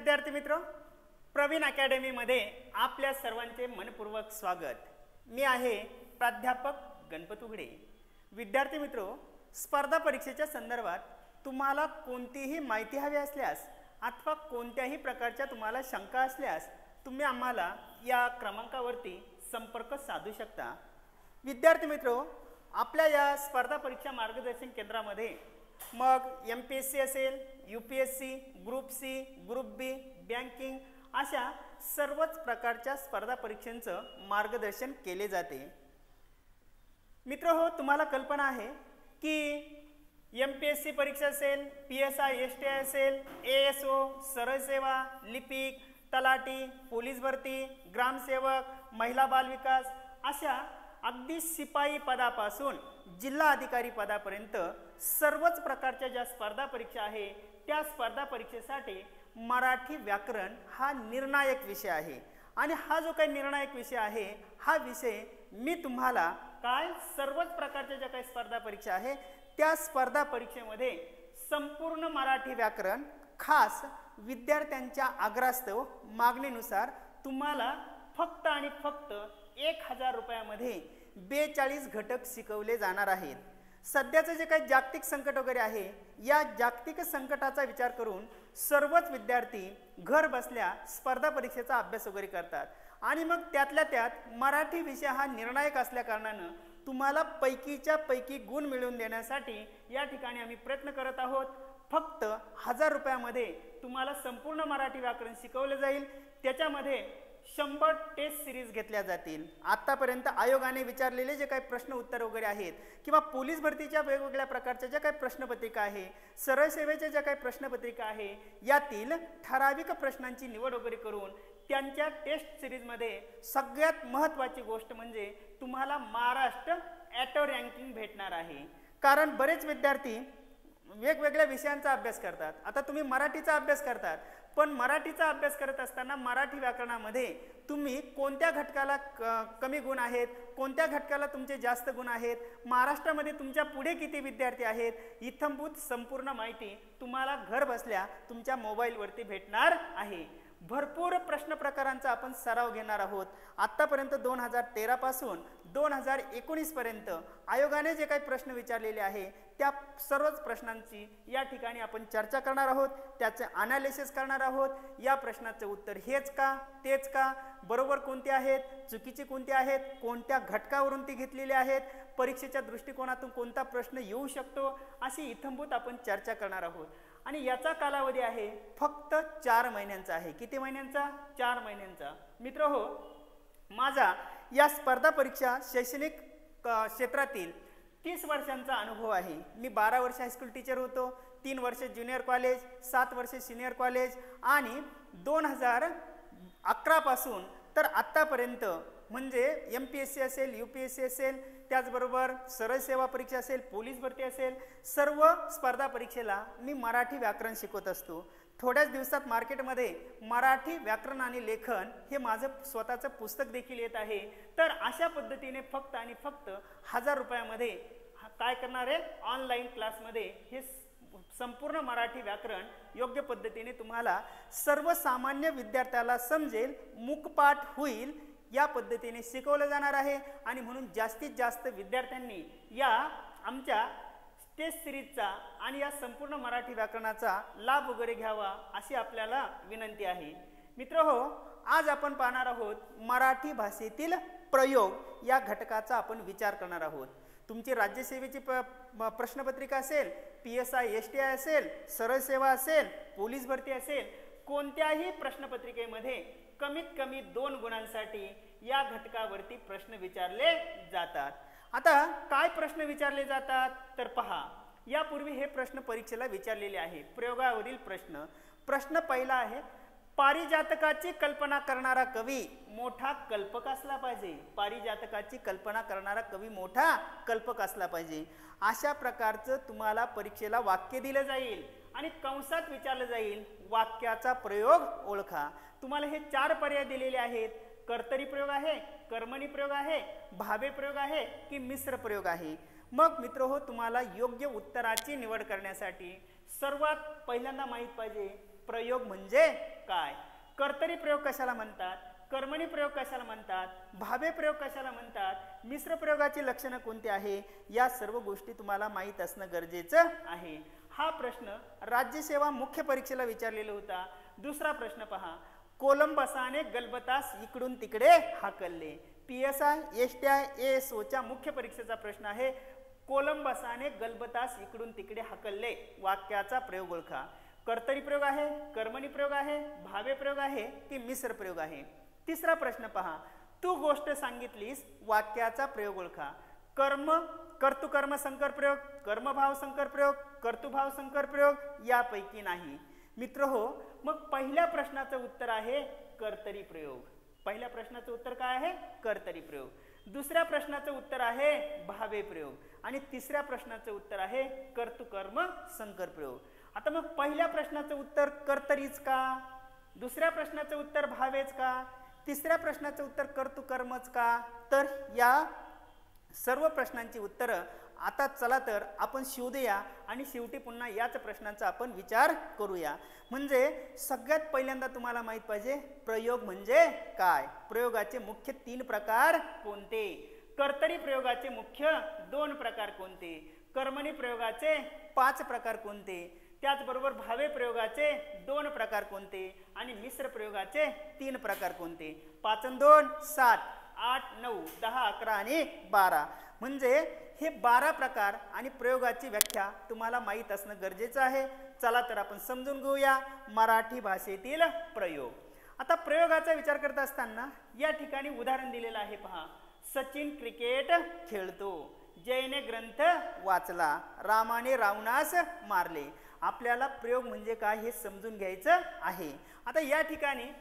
विद्यार्थी मित्र, प्रवीण अकॅडमी मध्ये आपल्या सर्वांचे मनपूर्वक स्वागत। मी आहे प्राध्यापक गणपत उघडे। विद्यार्थी मित्र, स्पर्धा परीक्षेच्या संदर्भात तुम्हाला कोणतीही माहिती हवी असल्यास अथवा कोणत्याही प्रकारच्या तुम्हाला शंका असल्यास तुम्ही आम्हाला या क्रमांकावरती संपर्क साधू शकता। विद्यार्थी मित्र, आपल्या या स्पर्धा परीक्षा मार्गदर्शन केंद्रामध्ये मग MPSC असेल, UPSC, group C, group B, banking अशा सर्वच प्रकारच्या स्पर्धा परीक्षांचं मार्गदर्शन केले जाते। मित्र हो, तुम्हाला कल्पना आहे की MPSC परीक्षा असेल, PSI STI असेल, ASO, सरळ सेवा, लिपिक, तलाठी, पोलीस भरती, ग्रामसेवक, महिला बाल विकास अशा अगदी शिपाई पदापासून जिल्हा अधिकारी पदापर्यंत सर्वच प्रकारच्या ज्या स्पर्धा परीक्षा आहे त्या स्पर्धा परीक्षेसाठी मराठी व्याकरण हा निर्णायक विषय आहे। आणि हा जो काही निर्णायक विषय आहे हा विषय मी तुम्हाला सर्वच प्रकारच्या ज्या काही स्पर्धा परीक्षा आहे त्या स्पर्धा परीक्षेमध्ये संपूर्ण मराठी व्याकरण खास विद्यार्थ्यांच्या आग्रहास्तव मागणीनुसार तुम्हाला फक्त आणि फक्त 1000 रुपयामध्ये 42 घटक शिकवले जाणार आहेत। सध्याचे जे काही जागतिक संकट वगैरे आहे या जागतिक संकटाचा विचार करून सर्वच विद्यार्थी घर बसल्या स्पर्धा परीक्षेचा अभ्यास वगैरे करतात आणि मग त्यातल्या त्यात मराठी विषय हा निर्णायक असल्या कारणाने तुम्हाला पैकीच्या पैकी गुण मिळवून देण्यासाठी या ठिकाणी आम्ही प्रयत्न करत आहोत। फक्त 1000 रुपयामध्ये तुम्हाला संपूर्ण मराठी व्याकरण शिकवले जाईल। त्याच्यामध्ये 100 टेस्ट सिरीज घेतल्या जातील। आतापर्यंत आयोगाने विचारलेले जे काही प्रश्न उत्तर वगैरे आहेत किंवा पोलीस भरतीच्या वेगवेगळ्या प्रकारच्या ज्या काही प्रश्नपत्रिका आहे, सरळ सेवेच्या ज्या काही प्रश्नपत्रिका आहे यातील ठराविक प्रश्नांची निवड वगैरे करून त्यांच्या टेस्ट सिरीजमध्ये सगळ्यात महत्त्वाची गोष्ट म्हणजे तुम्हाला महाराष्ट्र ॲटो रँकिंग भेटणार आहे। कारण बरेच विद्यार्थी वेगवेगळ्या विषयांचा अभ्यास करतात। आता तुम्ही मराठीचा अभ्यास करतात, पण मराठीचा अभ्यास करत असताना मराठी व्याकरणामध्ये तुम्ही कोणत्या घटकाला कमी गुण आहेत, कोणत्या घटकाला तुमचे जास्त गुण आहेत, महाराष्ट्रामध्ये तुमच्या पुढे किती विद्यार्थी आहेत, इत्थंभूत संपूर्ण माहिती तुम्हाला घर बसल्या तुमच्या मोबाईलवरती भेटणार आहे। भरपूर प्रश्न प्रकारांचा आपण सराव घेणार आहोत। आतापर्यंत 2013 पासून 2019 पर्यंत आयोगाने जे काही प्रश्न विचारलेले आहे त्या सर्वच प्रश्नांची या ठिकाणी आपण चर्चा करणार आहोत, त्याचे अनालिसिस करणार आहोत। या प्रश्नाचे उत्तर हेच का, तेच का, बरोबर कोणते आहेत, चुकीचे कोणते आहेत, कोणत्या घटकावरून ती घेतलेली आहेत, परीक्षेच्या दृष्टिकोनातून कोणता प्रश्न येऊ शकतो, अशी इत्थंभूत आपण चर्चा करणार आहोत। आणि याचा कालावधी आहे फक्त 4 महिन्यांचा आहे। किती महिन्यांचा? 4 महिन्यांचा। मित्र हो, माझा या स्पर्धा परीक्षा शैक्षणिक क्षेत्रातील 30 वर्षांचा अनुभव आहे। मी 12 वर्ष हायस्कूल टीचर होतो, 3 वर्ष ज्युनियर कॉलेज, 7 वर्ष सिनियर कॉलेज आणि 2011 पासून तर आत्तापर्यंत म्हणजे MPSC असेल, UPSC असेल, त्याचबरोबर सरळ सेवा परीक्षा असेल, पोलीस भरती असेल, सर्व स्पर्धा परीक्षेला मी मराठी व्याकरण शिकवत असतो। थोड्याच दिवसात मार्केटमध्ये मराठी व्याकरण आणि लेखन हे माझं स्वतःचं पुस्तक देखील येत आहे। तर अशा पद्धतीने फक्त आणि फक्त 1000 रुपयामध्ये काय करणार आहे, ऑनलाईन क्लासमध्ये हे संपूर्ण मराठी व्याकरण योग्य पद्धतीने तुम्हाला सर्वसामान्य विद्यार्थ्याला समजेल, मुखपाठ होईल या पद्धतीने शिकवलं जाणार आहे। आणि म्हणून जास्तीत जास्त विद्यार्थ्यांनी या आमच्या टेस्ट सिरीजचा आणि या संपूर्ण मराठी व्याकरणाचा लाभ वगैरे घ्यावा अशी आपल्याला विनंती आहे। मित्र हो, आज आपण पाहणार आहोत मराठी भाषेतील प्रयोग या घटकाचा आपण विचार करणार आहोत। तुमची राज्यसेवेची प्रश्नपत्रिका असेल, PSI STI असेल, सरळ सेवा असेल, पोलीस भरती असेल, कोणत्याही प्रश्नपत्रिकेमध्ये कमीत कमी 2 गुणांसाठी या घटकावरती प्रश्न विचारले जातात। आता काय प्रश्न विचारले जातात तर पहा, यापूर्वी हे प्रश्न परीक्षेला विचारलेले आहे। प्रयोगावरील प्रश्न, प्रश्न पहिला आहे, पारिजातकाची कल्पना करणारा कवी मोठा कल्पक असला पाहिजे। पारिजातकाची कल्पना करणारा कवी मोठा कल्पक असला पाहिजे अशा प्रकारचं तुम्हाला परीक्षेला वाक्य दिलं जाईल आणि कंसात विचारलं जाईल वाक्याचा प्रयोग ओळखा। तुम्हाला हे 4 पर्याय दिलेले आहेत। कर्तरी प्रयोग आहे, कर्मणी प्रयोग आहे, भावे प्रयोग आहे की मिश्र प्रयोग आहे। मग मित्र हो, तुम्हाला योग्य उत्तराची निवड करण्यासाठी सर्वात पहिल्यांदा माहित पाहिजे प्रयोग म्हणजे काय. कर्तरी प्रयोग कशाला म्हणतात, कर्मणी प्रयोग कशाला म्हणतात, भावे प्रयोग कशाला म्हणतात, मिश्र प्रयोगाची लक्षणं कोणती आहे, या सर्व गोष्टी तुम्हाला माहीत असणं गरजेचं आहे. हा प्रश्न राज्यसेवा मुख्य परीक्षेला विचारलेला होता. दुसरा प्रश्न पहा, कोलंबसाने गलबतास इकडून तिकडे हाकलले. PSI STI ASOच्या मुख्य परीक्षेचा प्रश्न आहे. कोलंबसाने गलबतास इकडून तिकडे हाकलले, वाक्याचा प्रयोग ओळखा. कर्तरी प्रयोग आहे, कर्मणी प्रयोग आहे, भावे प्रयोग आहे की मिश्र प्रयोग आहे. तिसरा प्रश्न पहा, तू गोष्ट सांगितलीस, वाक्याचा प्रयोग ओळखा. कर्म कर्तुकर्म संकर प्रयोग, कर्मभाव संकर प्रयोग, कर्तुभाव संकर प्रयोग यापैकी नाही. मित्र हो, मग पहिल्या प्रश्नाचं उत्तर आहे कर्तरी प्रयोग. पहिल्या प्रश्नाचं उत्तर काय आहे, कर्तरी प्रयोग. दुसऱ्या प्रश्नाचं उत्तर आहे भावे प्रयोग आणि तिसऱ्या प्रश्नाचं उत्तर आहे कर्तुकर्म संकर प्रयोग. आता मग पहिल्या प्रश्नाचं उत्तर कर्तरीच का, दुसऱ्या प्रश्नाचं उत्तर भावेच का, तिसऱ्या प्रश्नाचं उत्तर कर्तुकर्मच का. तर या सर्व प्रश्नांची उत्तरं आता चला तर आपण शोधूया आणि शेवटी पुन्हा याच प्रश्नांचा आपण विचार करूया. म्हणजे सगळ्यात पहिल्यांदा तुम्हाला माहित पाहिजे प्रयोग म्हणजे काय, प्रयोगाचे मुख्य 3 प्रकार कोणते, कर्तरी प्रयोगाचे मुख्य 2 प्रकार कोणते, कर्मणी प्रयोगाचे 5 प्रकार कोणते, त्याचबरोबर भावे प्रयोगाचे 2 प्रकार कोणते आणि मिश्र प्रयोगाचे 3 प्रकार कोणते. 5 आणि 2 7, 8 9 10 11 आणि 12 म्हणजे हे 12 प्रकार आणि प्रयोगाची व्याख्या तुम्हाला माहीत असणं गरजेचं आहे. चला तर आपण समजून घेऊया मराठी भाषेतील प्रयोग. आता प्रयोगाचा विचार करत असताना या ठिकाणी उदाहरण दिलेलं आहे पहा. सचिन क्रिकेट खेळतो, जयने ग्रंथ वाचला, रामाने रावणास मारले. आपल्याला प्रयोग म्हणजे काय हे समजून घ्यायचं आहे. आता या ठिकाणी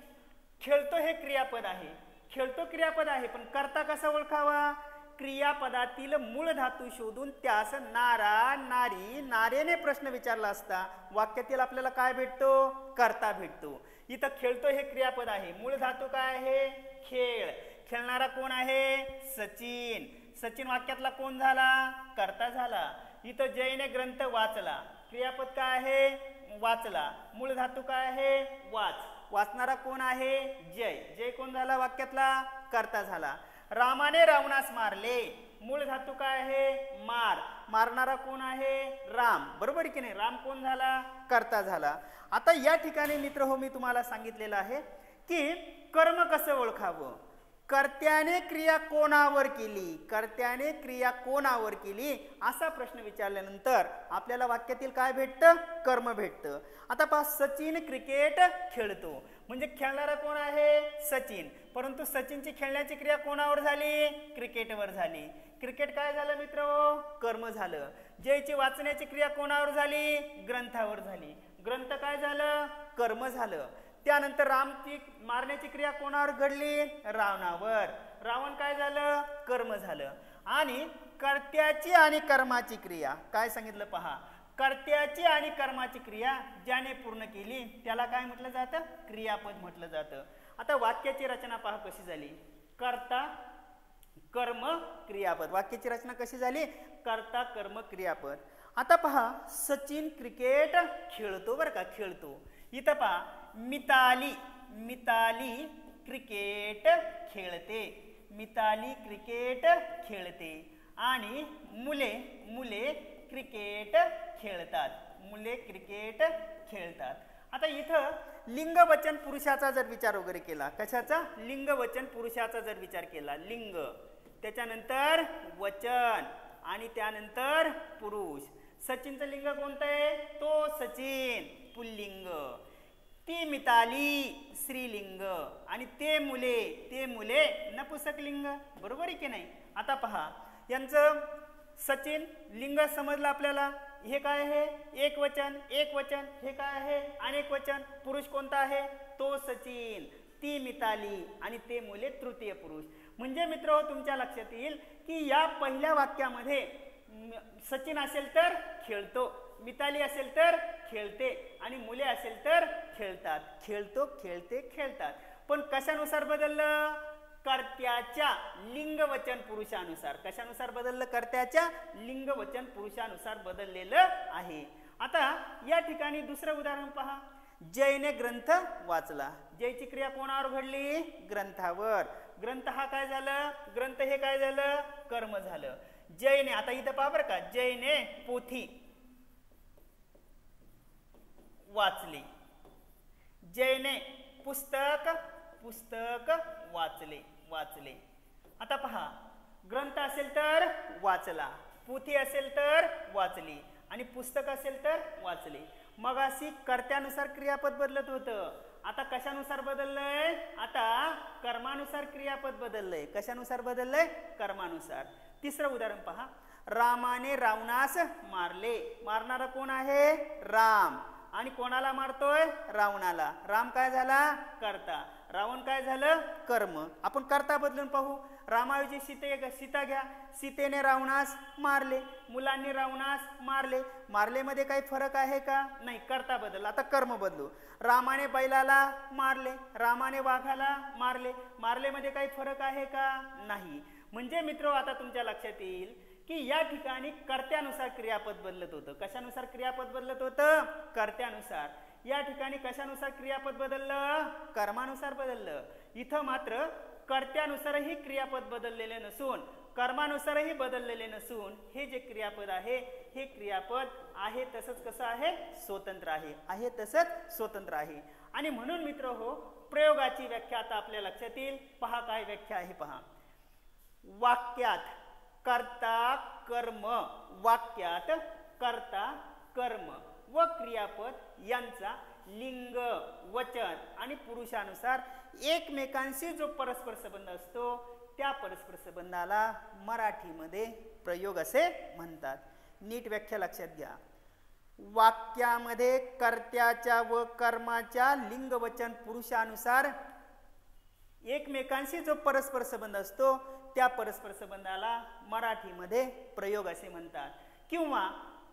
खेळतो हे क्रियापद आहे, खेळतो क्रियापद आहे, पण कर्ता कसा ओळखावा, क्रियापदातील मूळ धातू शोधून त्यास नारा नारी नारेने प्रश्न विचारला असता वाक्यातील आपल्याला काय भेटतो, कर्ता भेटतो. इथं खेळतो हे क्रियापद आहे, मूळ धातू काय आहे, खेळ, खेळणारा कोण आहे, सचिन, सचिन वाक्यातला कोण झाला, कर्ता झाला. इथं जयने ग्रंथ वाचला, क्रियापद काय आहे, वाचला, मूळ धातू काय आहे, वाच, वाचणारा कोण आहे, जय, जय कोण झाला वाक्यातला, कर्ता झाला. रामाने रावणास मारले, मूळ धातू काय आहे, मार, मारणारा कोण आहे, राम, बरोबर की नाही, राम कोण झाला, कर्ता झाला. आता या ठिकाणी मित्र हो मी तुम्हाला सांगितलेलं आहे की कर्म कसं ओळखावं, कर्त्याने क्रिया कोणावर केली, कर्त्याने क्रिया कोणावर केली असा प्रश्न विचारल्यानंतर आपल्याला वाक्यातील काय भेटतं, कर्म भेटतं. आता पहा, सचिन क्रिकेट खेळतो म्हणजे खेळणारा कोण आहे, सचिन, परंतु सचिनची खेळण्याची क्रिया कोणावर झाली, क्रिकेटवर झाली. क्रिकेट काय झालं मित्र, कर्म झालं. जयची वाचण्याची क्रिया कोणावर झाली, ग्रंथावर झाली, ग्रंथ काय झालं, कर्म झालं. त्यानंतर रामची मारण्याची क्रिया कोणावर घडली, रावणावर, रावण काय झालं, कर्म झालं. आणि कर्त्याची आणि कर्माची क्रिया काय सांगितलं पहा, कर्त्याची आणि कर्माची क्रिया ज्याने पूर्ण केली त्याला काय म्हटलं जातं, क्रियापद म्हटलं जातं. आता वाक्याची रचना पहा कशी झाली, कर्ता कर्म क्रियापद, वाक्याची रचना कशी झाली, कर्ता कर्म क्रियापद. आता पहा, सचिन क्रिकेट खेळतो बरं का, खेळतो. इथं पहा, मिताली, मिताली क्रिकेट खेळते, मिताली क्रिकेट खेळते आणि मुले, मुले क्रिकेट खेळतात, मुले क्रिकेट खेळतात. आता इथं लिंग वचन पुरुषाचा जर विचार वगैरे केला, कशाचा, लिंग वचन पुरुषाचा जर विचार केला, लिंग, त्याच्यानंतर वचन आणि त्यानंतर पुरुष. सचिनचं लिंग कोणतं आहे, तो सचिन पुल्लिंग, ती मिताली स्त्रीलिंग आणि ते मुले नपुंसक लिंग, बरोबर आहे की नाही. आता पहा, यांचं सचिन लिंग समजलं आपल्याला, हे काय आहे, एक वचन, एक वचन, हे काय आहे, अनेक वचन. पुरुष कोणता आहे, तो सचिन, ती मिताली आणि ते मुले तृतीय पुरुष. म्हणजे मित्र तुमच्या लक्षात येईल की या पहिल्या वाक्यामध्ये सचिन असेल तर खेळतो, मिताली असेल तर खेळते आणि मुले असेल तर खेळतात, खेळतो खेळते खेळतात. पण कशानुसार बदललं, कर्त्याच्या लिंग वचन पुरुषानुसार. कशानुसार बदललं, कर्त्याच्या लिंग वचन पुरुषानुसार बदललेलं आहे. आता या ठिकाणी दुसरं उदाहरण पहा, जयने ग्रंथ वाचला. जयची क्रिया कोणावर घडली? ग्रंथावर. ग्रंथ हा काय झालं? ग्रंथ हे काय झालं? कर्म झालं. जयने, आता इथं पहा बरं का, जयने पोथी वाचली. जयने पुस्तक वाचले. आता पहा, ग्रंथ असेल तर वाचला, पोथी असेल तर वाचली आणि पुस्तक असेल तर वाचले. मग अशी कर्त्यानुसार क्रियापद बदलत होतं. आता कशानुसार बदललंय? आता कर्मानुसार क्रियापद बदललंय. कशानुसार बदललंय? कर्मानुसार. तिसरं उदाहरण पहा. रामाने रावणास मारले. मारणारा कोण आहे? राम. आणि कोणाला मारतोय? रावणाला. राम काय झाला? कर्ता. रावण काय झालं? कर्म. आपण कर्ता बदलून पाहू. रामाऐवजी सीता घ्या. सीतेने रावणास मारले. मुलांनी रावणास मारले. मारलेमध्ये काही फरक आहे का? नाही. कर्ता बदल. आता कर्म बदलू. रामाने बैलाला मारले. रामाने वाघाला मारले. मारलेमध्ये काही फरक आहे का? नाही. म्हणजे मित्र, आता तुमच्या लक्षात येईल की या ठिकाणी कर्त्यानुसार क्रियापद बदलत होतं. कशानुसार क्रियापद बदलत होतं? कर्त्यानुसार. या ठिकाणी कशानुसार क्रियापद बदललं? कर्मानुसार बदललं. इथं मात्र कर्त्यानुसारही क्रियापद बदललेले नसून कर्मानुसारही बदललेले नसून हे जे क्रियापद आहे हे क्रियापद आहे तसंच कसं आहे? स्वतंत्र आहे. आहे तसंच स्वतंत्र आहे. आणि म्हणून मित्र हो, प्रयोगाची व्याख्या आता आपल्या लक्षात येईल. पहा काय व्याख्या आहे पहा. वाक्यात कर्ता कर्म, वाक्यात कर्ता कर्म व क्रियापद यांचा लिंग, वचन आणि पुरुषानुसार एकमेकांशी जो परस्पर संबंध असतो त्या परस्पर संबंधाला मराठीमध्ये प्रयोग असे म्हणतात. नीट व्याख्या लक्षात घ्या. वाक्यामध्ये कर्त्याच्या व कर्माच्या लिंग, वचन, पुरुषानुसार एकमेकांशी जो परस्पर संबंध असतो त्या परस्पर संबंधाला मराठीमध्ये प्रयोग असे म्हणतात. किंवा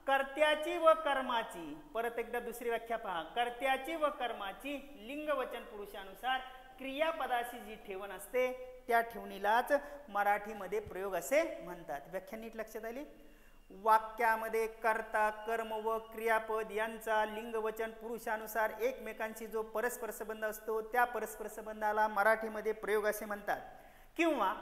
कर्त्याची व कर्माची, परत एकदा दुसरी व्याख्या पहा. कर्त्याची व कर्माची लिंग, वचन, पुरुषानुसार क्रियापदाशी जी ठेवण असते त्या ठेवणीलाच मराठीमध्ये प्रयोग असे म्हणतात. व्याख्या नीट लक्षात आली. वाक्यामध्ये कर्ता कर्म व क्रियापद यांचा लिंग, वचन, पुरुषानुसार एकमेकांशी जो परस्पर संबंध असतो त्या परस्पर संबंधाला मराठीमध्ये प्रयोग असे म्हणतात. किंवा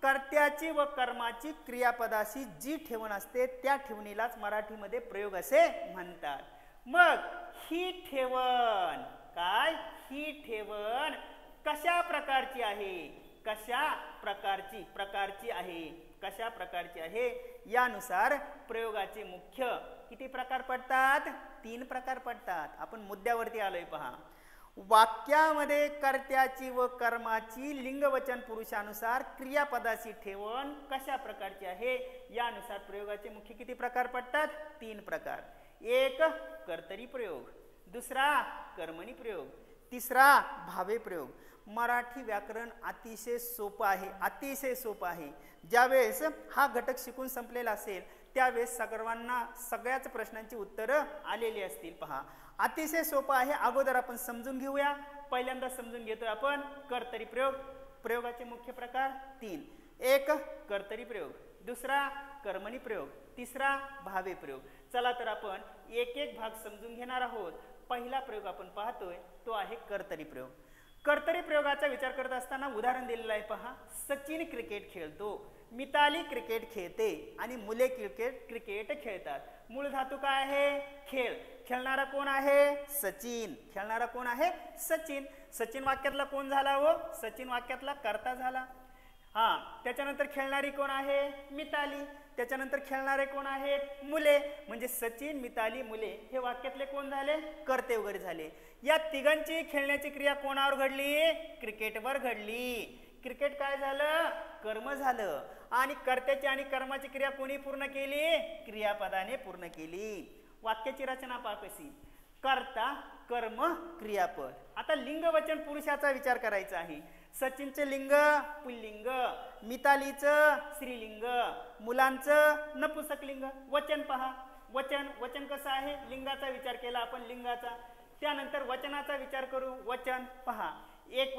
कर्त्याची व कर्माची क्रियापदाशी जी ठेवण असते त्या ठेवणीलाच मराठीमध्ये प्रयोग असे म्हणतात. मग ही ठेवण काय? ही ठेवण कशा प्रकारची आहे? कशा प्रकारची आहे? कशा प्रकारची आहे यानुसार प्रयोगाचे मुख्य किती प्रकार पडतात? 3 प्रकार पडतात. आपण मुद्द्यावरती आलोय पहा. वाक्यामध्ये कर्त्याची व कर्माची लिंग, वचन, पुरुषानुसार क्रियापदाची ठेवण कशा प्रकारची आहे यानुसार प्रयोगाचे मुख्य किती प्रकार पडतात? 3 प्रकार. एक कर्तरी प्रयोग, दुसरा कर्मणी प्रयोग, तिसरा भावे प्रयोग. मराठी व्याकरण अतिशय सोपं आहे. अतिशय सोपं आहे. ज्यावेळेस हा घटक शिकून संपलेला असेल त्यावेळेस सर्वांना सगळ्याच प्रश्नांची उत्तरं आलेली असतील. पहा, अतिशय सोपं आहे. अगोदर आपण समजून घेऊया. पहिल्यांदा समजून घेतोय आपण कर्तरी प्रयोग. प्रयोगाचे मुख्य प्रकार 3. एक कर्तरी प्रयोग, दुसरा कर्मणी प्रयोग, तिसरा भावे प्रयोग. चला तर आपण एक एक भाग समजून घेणार आहोत. पहिला प्रयोग आपण पाहतोय तो आहे कर्तरी प्रयोग. कर्तरी प्रयोगाचा विचार करत असताना उदाहरण दिलेलं आहे पहा. सचिन क्रिकेट खेळतो, मिताली क्रिकेट खेळते आणि मुले क्रिकेट खेळतात. मूळ धातू काय आहे? खेळ. खेळणारा कोण आहे? सचिन. खेळणारा कोण आहे? सचिन. सचिन वाक्यातला कोण झाला हो? सचिन वाक्यातला कर्ता झाला. त्याच्यानंतर खेळणारी कोण आहे? मिताली. त्याच्यानंतर खेळणारे कोण आहेत? मुले. म्हणजे सचिन, मिताली, मुले हे वाक्यातले कोण झाले? कर्ते वगैरे झाले. या तिघांची खेळण्याची क्रिया कोणावर घडली? क्रिकेटवर घडली. क्रिकेट काय झालं? कर्म झालं. आणि कर्त्याची आणि कर्माची क्रिया कोणी पूर्ण केली? क्रियापदाने पूर्ण केली. वाक्याची रचना पहा कशी. कर्ता कर्म क्रियापद. आता लिंग, वचन, पुरुषाचा विचार करायचा आहे. सचिनचे लिंग पुल्लिंग, मितालीचं स्त्रीलिंग, मुलांचं नपुंसकलिंग. वचन पहा. वचन कसं आहे? लिंगाचा विचार केला आपण, लिंगाचा. त्यानंतर वचनाचा विचार करू. वचन पहा. एक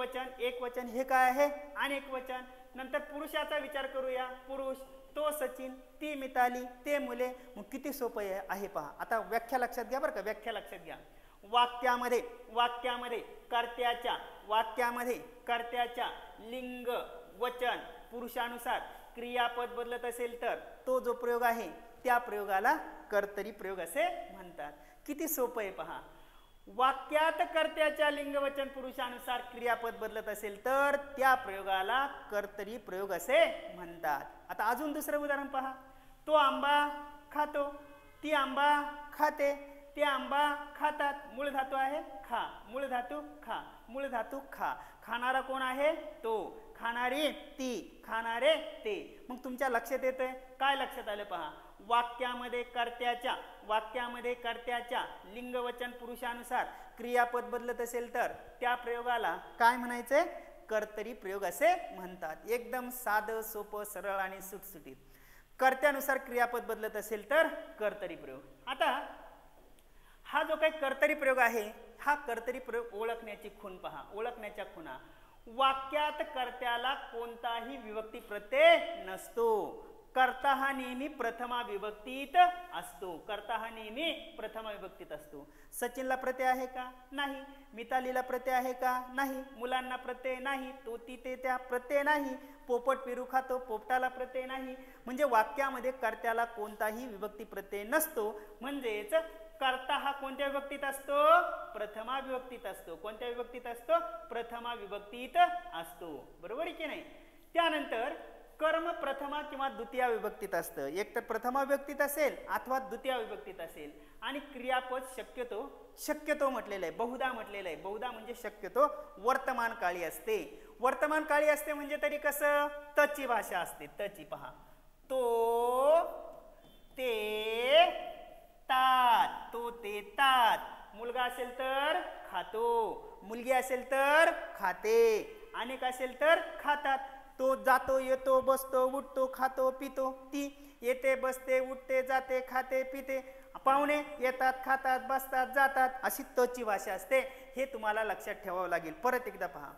वचन हे काय आहे? अनेक वचन. नंतर पुरुषाचा विचार करूया. पुरुष, तो सचिन, ती मिताली, ते मुले. मग किती सोपं आहे पहा. आता व्याख्या लक्षात घ्या बरं का. व्याख्या लक्षात घ्या. वाक्यामध्ये कर्त्याच्या लिंग वचन पुरुषानुसार क्रियापद बदलत असेल तर तो जो प्रयोग आहे त्या प्रयोगाला कर्तरी प्रयोग असे म्हणतात. किती सोपं आहे पहा. वाक्यात कर्त्याच्या लिंग वचन पुरुषानुसार क्रियापद बदलत असेल तर त्या प्रयोगाला कर्तरी प्रयोग असे म्हणतात. आता अजून दुसरं उदाहरण पहा. तो आंबा खातो, ती आंबा खाते, ते आंबा खातात. मूळ धातू आहे खा, मूळ धातू खा, मूळ धातू खा. खाणारा कोण आहे? तो. खाणारी ती, खाणारे ते. मग तुमच्या लक्षात येतंय काय? लक्षात आलं पहा. वाक्यामध्ये कर्त्याच्या लिंग वचन पुरुषानुसार क्रियापद बदलत असेल तर त्या प्रयोगाला काय म्हणायचंय? कर्तरी प्रयोग असे म्हणतात. एकदम साधं सोपं सरळ आणि सुटसुटीत. कर्त्यानुसार क्रियापद बदलत असेल तर कर्तरी प्रयोग. आता हा जो काही कर्तरी प्रयोग आहे हा कर्तरी प्रयोग ओळखण्याची खूण पहा. ओळखण्याच्या खुणा. वाक्यात कर्त्याला कोणताही विभक्ती प्रत्यय नसतो. कर्ता हा नेहमी प्रथमा विभक्तीत असतो. कर्ता हा नेहमी प्रथमा विभक्तीत असतो. सचिनला प्रत्यय आहे का? नाही. मितालीला प्रत्यय आहे का? नाही. मुलांना प्रत्यय नाही. तो ती ते त्या प्रत्यय नाही. पोपट पेरू खातो, पोपटाला प्रत्यय नाही. म्हणजे वाक्यामध्ये कर्त्याला कोणताही विभक्ती प्रत्यय नसतो. म्हणजेच कर्ता हा कोणत्या विभक्तीत असतो? प्रथमा विभक्तीत असतो. कोणत्या विभक्तीत असतो? प्रथमा विभक्तीत असतो. बरोबर आहे की नाही? त्यानंतर कर्म प्रथमा किंवा द्वितीय विभक्तीत असतं. एक तर प्रथमा विभक्तीत असेल अथवा द्वितीय विभक्तीत असेल. आणि क्रियापद शक्यतो म्हटलेलं आहे, बहुधा म्हटलेलं आहे. बहुधा म्हणजे शक्यतो वर्तमान काळी असते. वर्तमान काळी असते म्हणजे तरी कसं? तची भाषा असते. तची पहा. तो ते तात, तो ते तात. मुलगा असेल तर खातो, मुलगी असेल तर खाते, अनेक असेल तर खातात. तो जातो, येतो, बसतो, उठतो, खातो, पितो. ती येते, बसते, उठते, जाते, खाते, पिते. पाहुणे येतात, खातात, बसतात, जातात. अशी तची भाषा असते. हे तुम्हाला लक्षात ठेवावं लागेल. परत एकदा पहा.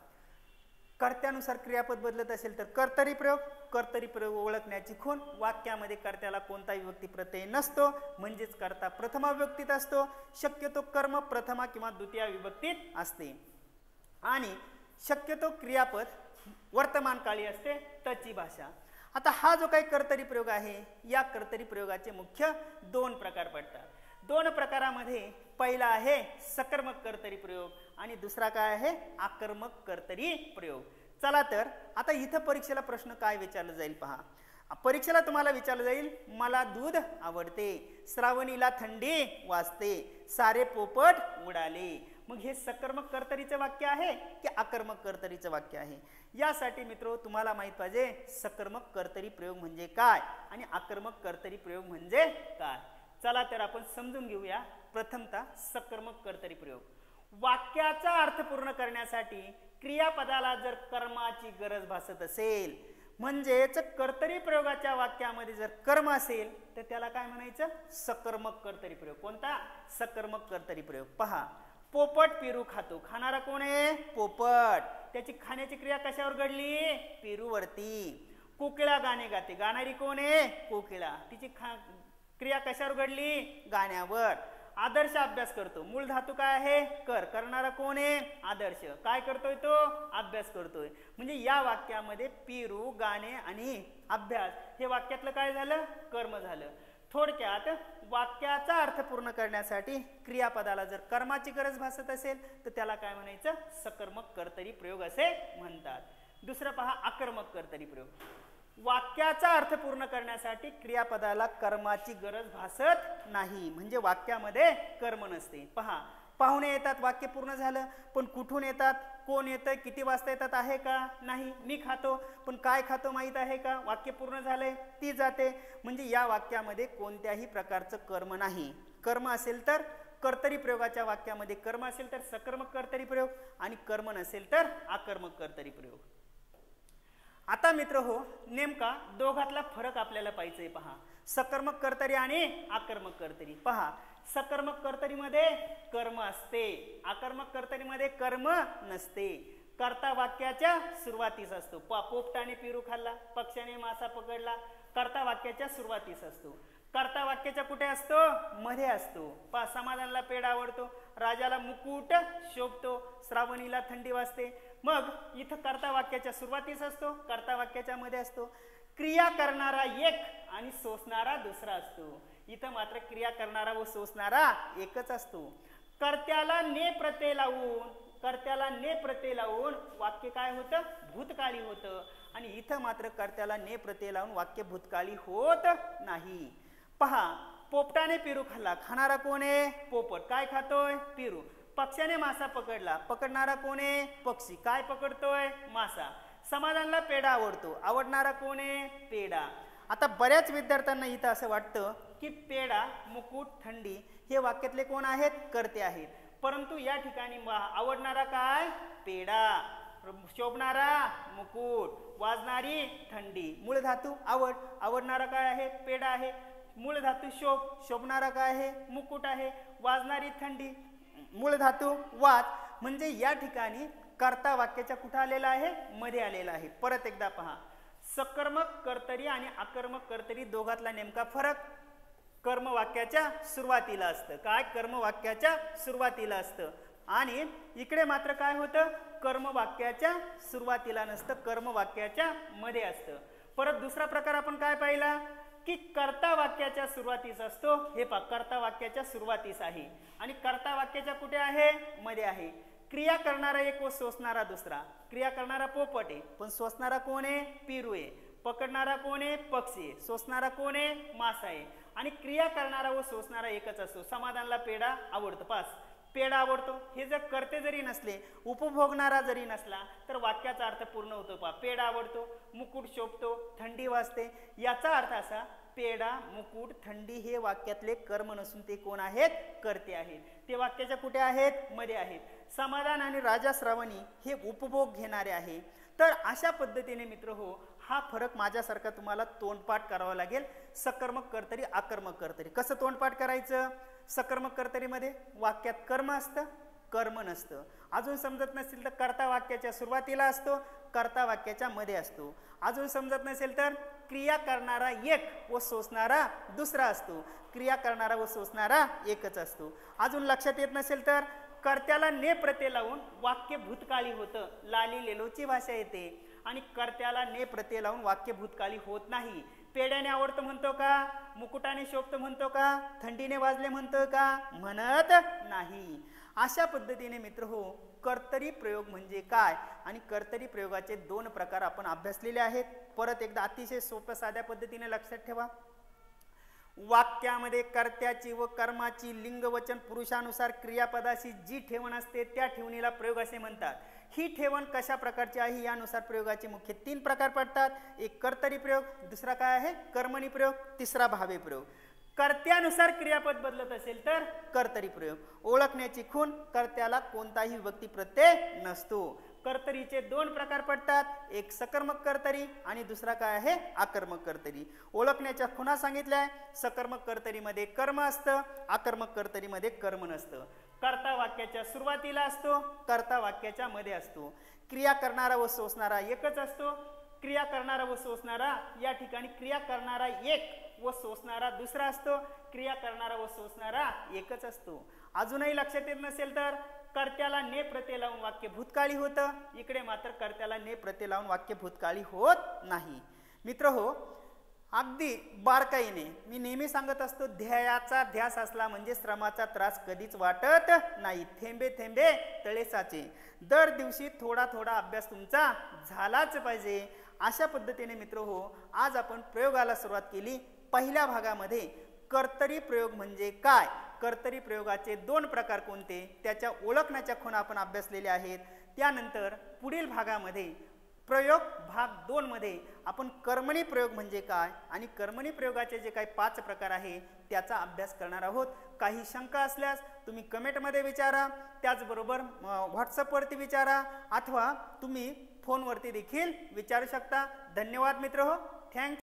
कर्त्यानुसार क्रियापद बदलत असेल तर कर्तरी प्रयोग ओळखण्याची खूण. वाक्यामध्ये कर्त्याला कोणताही विभक्ती प्रत्यय नसतो. म्हणजेच कर्ता प्रथमा विभक्तीत असतो. शक्यतो कर्म प्रथमा किंवा द्वितीय विभक्तीत असते. आणि शक्यतो क्रियापद वर्तमान काळी असते. तची भाषा. आता हा जो काही कर्तरी प्रयोग आहे या कर्तरी प्रयोगाचे मुख्य दोन प्रकार पडतात. दोन प्रकारामध्ये पहिला आहे सकर्मक कर्तरी प्रयोग आणि दुसरा काय आहे? आकर्मक कर्तरी प्रयोग. चला तर आता इथं परीक्षेला प्रश्न काय विचारला जाईल पहा. परीक्षेला तुम्हाला विचारलं जाईल, मला दूध आवडते, श्रावणीला थंडी वाजते, सारे पोपट उडाले. मग हे सकर्मक कर्तरीचं वाक्य आहे की आकर्मक कर्तरीचं वाक्य आहे? यासाठी मित्रो तुम्हाला माहित पाहिजे सकर्मक कर्तरी प्रयोग म्हणजे काय आणि आकर्मक कर्तरी प्रयोग म्हणजे काय. चला तर आपण समजून घेऊया. प्रथमतः सकर्मक कर्तरी प्रयोग. वाक्याचा अर्थ पूर्ण करण्यासाठी क्रियापदाला जर कर्माची गरज भासत असेल, म्हणजेच कर्तरी प्रयोगाच्या वाक्यामध्ये जर कर्म असेल तर त्याला काय म्हणायचं? सकर्मक कर्तरी प्रयोग. कोणता? सकर्मक कर्तरी प्रयोग. पहा. पोपट पेरू खातो. खाणारा कोण आहे? पोपट. त्याची खाण्याची क्रिया कशावर घडली? पेरूवरती. कोकिळा गाणे गाते. गाणारी कोण आहे? कोकिळा. तिची क्रिया कशावर घडली? गाण्यावर. आदर्श अभ्यास करतो. मूळ धातू काय आहे? कर. करणारा कोण आहे? आदर्श. काय करतोय तो? अभ्यास करतोय. म्हणजे या वाक्यामध्ये पेरू, गाणे आणि अभ्यास हे वाक्यातलं काय झालं? कर्म झालं. थोडक्यात वाक्याचा अर्थ पूर्ण करण्यासाठी क्रियापदाला जर कर्माची गरज भासत असेल तर त्याला काय म्हणायचं? सकर्मक कर्तरी प्रयोग असे म्हणतात. दुसरं पहा, आकर्मक कर्तरी प्रयोग. वाक्याचा अर्थ पूर्ण करण्यासाठी क्रियापदाला कर्माची गरज भासत नाही, म्हणजे वाक्यामध्ये कर्म नसते. पहा. पाहुणे येतात, वाक्य पूर्ण झालं. पण कुठून येतात? कोण येतं? किती वाजता येतात? आहे का? नाही. मी खातो, पण काय खातो माहित आहे का? वाक्य पूर्ण झालंय. ती जाते. म्हणजे या वाक्यामध्ये कोणत्याही प्रकारचं कर्म नाही. कर्म असेल तर कर्तरी प्रयोगाच्या वाक्यामध्ये कर्म असेल तर सकर्मक कर्तरी प्रयोग आणि कर्म नसेल तर आकर्मक कर्तरी प्रयोग. आता मित्र हो, नेमका दोघातला फरक आपल्याला पाहिजे. पहा. सकर्मक कर्तरी आणि आकर्मक कर्तरी. पहा. सकर्मक कर्तरीमध्ये कर्म असते, आकर्मक कर्तरीमध्ये कर्म नसते. कर्ता वाक्याच्या सुरुवातीस असतो. पोपटाने पेरू खाल्ला, पक्ष्याने मासा पकडला. कर्ता वाक्याच्या सुरुवातीस असतो. कर्ता वाक्याच्या कुठे असतो? मध्ये असतो. पहा, समाधानला पेढा आवडतो, राजाला मुकुट शोभतो, श्रावणीला थंडी वाजते. मग इथं कर्ता वाक्याच्या सुरुवातीस असतो, कर्ता वाक्याच्या मध्ये असतो. क्रिया करणारा एक आणि सोसणारा दुसरा असतो. इथं मात्र क्रिया करणारा व सोसणारा एकच असतो. कर्त्याला ने प्रत्यय लावून वाक्य काय होतं? भूतकाळी होतं. आणि इथं मात्र कर्त्याला ने प्रत्यय लावून वाक्य भूतकाळी होत नाही. पहा, पोपटाने पेरू खाल्ला, खाणारा कोण आहे? पोपट. काय खातोय? पेरू. पक्ष्याने मासा पकडला, पकडणारा कोण आहे? पक्षी. काय पकडतोय? मासा. समाधानला पेढा आवडतो, आवडणारा कोण आहे? पेढा. आता बऱ्याच विद्यार्थ्यांना इथं असं वाटतं की पेढा, मुकुट, थंडी हे वाक्यातले कोण आहेत? कर्ते आहेत. परंतु या ठिकाणी आवडणारा काय? पेढा. शोभणारा मुकुट, वाजणारी थंडी. मूळ धातू आवड, आवडणारा काय आहे? पेढा आहे. मूळ धातू शोभ, शोभणारा काय आहे? मुकुट आहे. वाजणारी थंडी, मूळ धातू वाज. म्हणजे या ठिकाणी कर्ता वाक्याच्या कुठं आलेला आहे? मध्ये आलेला आहे. परत एकदा पहा, सकर्मक कर्तरी आणि अकर्मक कर्तरी दोघातला नेमका फरक कर्म वाक्याच्या सुरुवातीला असतं. काय? कर्म वाक्याच्या सुरुवातीला असतं. आणि इकडे मात्र काय होतं? कर्म वाक्याच्या सुरुवातीला नसतं, कर्म वाक्याच्या मध्ये असतं. परत दुसरा प्रकार आपण काय पाहिला की कर्ता वाक्याच्या सुरुवातीस असतो. हे पहा, कर्ता वाक्याच्या सुरुवातीस आहे आणि कर्ता वाक्याच्या कुठे आहे? मध्ये आहे. क्रिया करणारा एक व सोसणारा दुसरा. क्रिया करणारा पोपट आहे, पण सोसणारा कोण आहे? पेरू आहे. पकडणारा कोण आहे? पक्षी आहे. सोसणारा कोण आहे? मासा आहे. आणि क्रिया करणारा व सोसणारा एकच असतो. समाधानला पेढा आवडतो. पास, पेढा आवडतो. हे जर कर्ते जरी नसले, उपभोगणारा जरी नसला, तर वाक्याचा अर्थ पूर्ण होतो. पहा, पेढा आवडतो, मुकुट शोभतो, थंडी वाजते. याचा अर्थ असा, पेढा, मुकुट, थंडी हे वाक्यातले कर्म नसून ते कोण आहेत? कर्ते आहेत. ते वाक्याच्या कुठे आहेत? मध्ये आहेत. समाधान आणि राजा श्रावणी हे उपभोग घेणारे आहे. तर अशा पद्धतीने मित्र हो, हा फरक माझ्यासारखा तुम्हाला तोंडपाठ करावा लागेल. सकर्मक कर्तरी, अकर्मक कर्तरी. कसं तोंडपाठ करायचं? सकर्मक कर्तरीमध्ये वाक्यात कर्म असतं, कर्म नसतं. अजून समजत नसेल तर कर्ता वाक्याच्या सुरुवातीला असतो, कर्ता वाक्याच्या मध्ये असतो. अजून समजत नसेल तर क्रिया करणारा एक व सोसणारा दुसरा असतो. क्रिया करणारा व सोसणारा एकच असतो. अजून लक्षात येत नसेल तर कर्त्याला ने प्रत्यय लावून वाक्य भूतकाळी होतं. लाली लेलोची भाषा येते. आणि कर्त्याला ने प्रत्यय लावून वाक्य भूतकाळी होत नाही. पेढ्याने आवडतं म्हणतो का? मुकुटाने शोभतं म्हणतो का? थंडीने वाजले म्हणतो का? म्हणत नाही. अशा पद्धतीने मित्र हो, कर्तरी प्रयोग म्हणजे काय आणि कर्तरी प्रयोगाचे दोन प्रकार आपण अभ्यासलेले आहेत. परत एकदा अतिशय सोप्या साध्या पद्धतीने लक्षात ठेवा. वाक्यामध्ये कर्त्याची व कर्माची लिंग वचन पुरुषानुसार क्रियापदाशी जी ठेवण असते त्या ठेवणीला प्रयोग असे म्हणतात. ही ठेवण कशा प्रकारची आहे यानुसार प्रयोगाचे मुख्य 3 प्रकार पडतात. एक कर्तरी प्रयोग, दुसरा काय आहे? कर्मणी प्रयोग, तिसरा भावे प्रयोग. कर्त्यानुसार क्रियापद बदलत असेल तर कर्तरी प्रयोग. ओळखण्याची खूण, कर्त्याला कोणताही विभक्ती प्रत्यय नसतो. कर्तरीचे 2 प्रकार पडतात. एक सकर्मक कर्तरी आणि दुसरा काय आहे? अकर्मक कर्तरी. ओळखण्याच्या खुणा सांगितल्या. सकर्मक कर्तरीमध्ये कर्म असतं, अकर्मक कर्तरीमध्ये कर्म नसतं. कर्ता वाक्याच्या सुरुवातीला असतो, कर्ता वाक्याच्या मध्ये असतो. क्रिया करणारा व सोसणारा एकच असतो. क्रिया करणारा व सोसणारा या ठिकाणी क्रिया करणारा एक व सोसणारा दुसरा असतो. क्रिया करणारा व सोसणारा एकच असतो. अजूनही लक्षात येत नसेल तर कर्त्याला ने प्रत्यय लावून वाक्य भूतकाळी होतं. इकडे मात्र कर्त्याला ने प्रत्यय लावून वाक्य भूतकाळी होत नाही. मित्र हो, अगदी बारकाईने मी नेहमी सांगत असतो, ध्येयाचा ध्यास असला म्हणजे श्रमाचा त्रास कधीच वाटत नाही. थेंबे थेंबे तळे साचे. दर दिवशी थोडा थोडा अभ्यास तुमचा झालाच पाहिजे. अशा पद्धतीने मित्र हो, आज आपण प्रयोगाला सुरुवात केली. पहिल्या भागामध्ये कर्तरी प्रयोग म्हणजे काय, कर्तरी प्रयोगाचे 2 प्रकार कोणते, त्याच्या ओळखण्याच्या खुणा आपण अभ्यासलेल्या आहेत. त्यानंतर पुढील भागामध्ये प्रयोग भाग 2 मध्ये आपण कर्मणी प्रयोग म्हणजे काय आणि कर्मणी प्रयोगाचे जे काही 5 प्रकार आहे त्याचा अभ्यास करणार आहोत. काही शंका असल्यास तुम्ही कमेंटमध्ये विचारा, त्याचबरोबर व्हॉट्सअपवरती विचारा अथवा तुम्ही फोनवरती देखील विचारू शकता. धन्यवाद मित्र हो. थँक्यू.